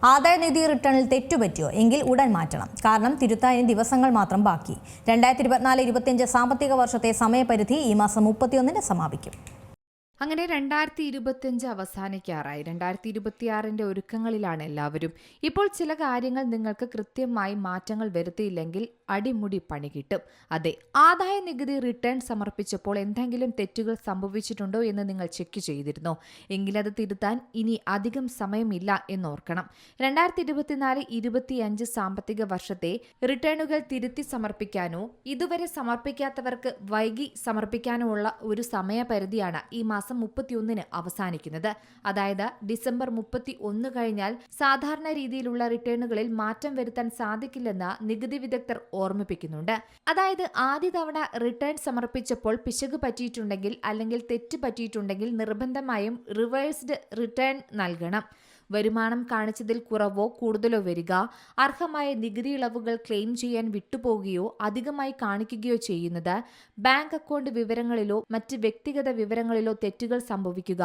ആദായനികുതി റിട്ടേണിൽ തെറ്റുപറ്റിയോ എങ്കിൽ ഉടൻ മാറ്റണം. കാരണം തിരുത്താൻ ദിവസങ്ങൾ മാത്രം ബാക്കി. 2024-25 സാമ്പത്തിക വർഷത്തെ സമയപരിധി ഈ മാസം 31-ന് സമാപിക്കും. അങ്ങനെ 2025 അവസാനിക്കാറായി. 2026 ഒരുക്കങ്ങളിലാണ് എല്ലാവരും. ഇപ്പോൾ ചില കാര്യങ്ങൾ നിങ്ങൾക്ക് കൃത്യമായി മാറ്റങ്ങൾ വരുത്തിയില്ലെങ്കിൽ അടിമുടി പണി കിട്ടും. അതെ, ആദായ നികുതി റിട്ടേൺ സമർപ്പിച്ചപ്പോൾ എന്തെങ്കിലും തെറ്റുകൾ സംഭവിച്ചിട്ടുണ്ടോ എന്ന് നിങ്ങൾ ചെക്ക് ചെയ്തിരുന്നോ? എങ്കിലത് തിരുത്താൻ ഇനി അധികം സമയമില്ല എന്നോർക്കണം. 2024-25 സാമ്പത്തിക വർഷത്തെ റിട്ടേണുകൾ തിരുത്തി സമർപ്പിക്കാനോ ഇതുവരെ സമർപ്പിക്കാത്തവർക്ക് വൈകി സമർപ്പിക്കാനോ ഉള്ള ഒരു സമയപരിധിയാണ് ഈ മാസം 31-ന് അവസാനിക്കുന്നത്. അതായത് ഡിസംബർ 31 കഴിഞ്ഞാൽ സാധാരണ രീതിയിലുള്ള റിട്ടേണുകളിൽ മാറ്റം വരുത്താൻ സാധിക്കില്ലെന്ന് നികുതി വിദഗ്ധർ ഓർമ്മിപ്പിക്കുന്നുണ്ട്. അതായത് ആദ്യ തവണ റിട്ടേൺ സമർപ്പിച്ചപ്പോൾ പിശക് പറ്റിയിട്ടുണ്ടെങ്കിൽ അല്ലെങ്കിൽ തെറ്റ് പറ്റിയിട്ടുണ്ടെങ്കിൽ നിർബന്ധമായും റിവേഴ്സ്ഡ് റിട്ടേൺ നൽകണം. വരുമാനം കാണിച്ചതിൽ കുറവോ കൂടുതലോ വരിക, അർഹമായ നികുതി ഇളവുകൾ ക്ലെയിം ചെയ്യാൻ വിട്ടുപോകുകയോ അധികമായി കാണിക്കുകയോ ചെയ്യുന്നത്, ബാങ്ക് അക്കൗണ്ട് വിവരങ്ങളിലോ മറ്റ് വ്യക്തിഗത വിവരങ്ങളിലോ തെറ്റുകൾ സംഭവിക്കുക,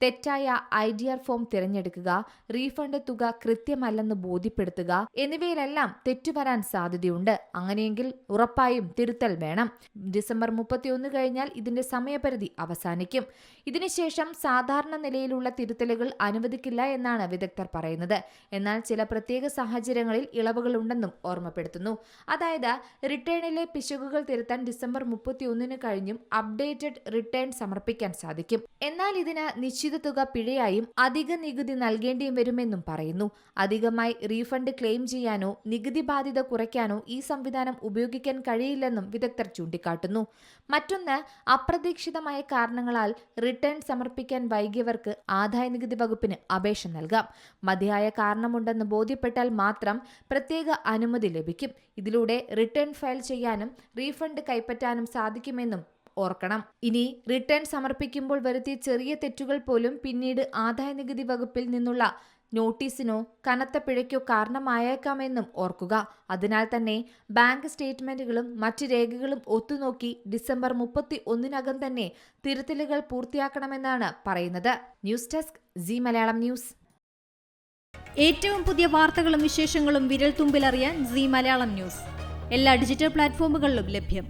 തെറ്റായ IDR ഫോം തിരഞ്ഞെടുക്കുക, റീഫണ്ട് തുക കൃത്യമല്ലെന്ന് ബോധ്യപ്പെടുത്തുക എന്നിവയിലെല്ലാം തെറ്റുവരാൻ സാധ്യതയുണ്ട്. അങ്ങനെയെങ്കിൽ ഉറപ്പായും തിരുത്തൽ വേണം. ഡിസംബർ 31 കഴിഞ്ഞാൽ ഇതിന്റെ സമയപരിധി അവസാനിക്കും. ഇതിനുശേഷം സാധാരണ നിലയിലുള്ള തിരുത്തലുകൾ അനുവദിക്കില്ല എന്നാണ് വിദഗ്ധർ പറയുന്നത്. എന്നാൽ ചില പ്രത്യേക സാഹചര്യങ്ങളിൽ ഇളവുകളുണ്ടെന്നും ഓർമ്മപ്പെടുത്തുന്നു. അതായത് റിട്ടേണിലെ പിശകുകൾ തിരുത്താൻ ഡിസംബർ 31 കഴിഞ്ഞും അപ്ഡേറ്റഡ് റിട്ടേൺ സമർപ്പിക്കാൻ സാധിക്കും. എന്നാൽ ഇതിന് നിശ്ചിത തുക പിഴയായും അധിക നികുതി നൽകേണ്ടിയും വരുമെന്നും പറയുന്നു. അധികമായി റീഫണ്ട് ക്ലെയിം ചെയ്യാനോ നികുതി ബാധ്യത കുറയ്ക്കാനോ ഈ സംവിധാനം ഉപയോഗിക്കാൻ കഴിയില്ലെന്നും വിദഗ്ധർ ചൂണ്ടിക്കാട്ടുന്നു. മറ്റൊന്ന്, അപ്രതീക്ഷിതമായ കാരണങ്ങളാൽ റിട്ടേൺ സമർപ്പിക്കാൻ വൈകിയവർക്ക് ആദായനികുതി വകുപ്പിന് അപേക്ഷ നൽകാം. മതിയായ കാരണമുണ്ടെന്ന് ബോധ്യപ്പെട്ടാൽ മാത്രം പ്രത്യേക അനുമതി ലഭിക്കും. ഇതിലൂടെ റിട്ടേൺ ഫയൽ ചെയ്യാനും റീഫണ്ട് കൈപ്പറ്റാനും സാധിക്കുമെന്നും ഓർക്കണം. ഇനി റിട്ടേൺ സമർപ്പിക്കുമ്പോൾ വരുത്തിയ ചെറിയ തെറ്റുകൾ പോലും പിന്നീട് ആദായനികുതി വകുപ്പിൽ നിന്നുള്ള നോട്ടീസിനോ കനത്ത പിഴയ്ക്കോ കാരണമായേക്കാമെന്നും ഓർക്കുക. അതിനാൽ തന്നെ ബാങ്ക് സ്റ്റേറ്റ്മെന്റുകളും മറ്റ് രേഖകളും ഒത്തുനോക്കി ഡിസംബർ 31-നകം തന്നെ തിരുത്തലുകൾ പൂർത്തിയാക്കണമെന്നാണ് പറയുന്നത്. News desk C Malayalam news. ഏറ്റവും പുതിയ വാർത്തകളും വിശേഷങ്ങളും വിരൽ തുമ്പിലറിയാൻ സി മലയാളം ന്യൂസ് എല്ലാ ഡിജിറ്റൽ പ്ലാറ്റ്ഫോമുകളിലും ലഭ്യം.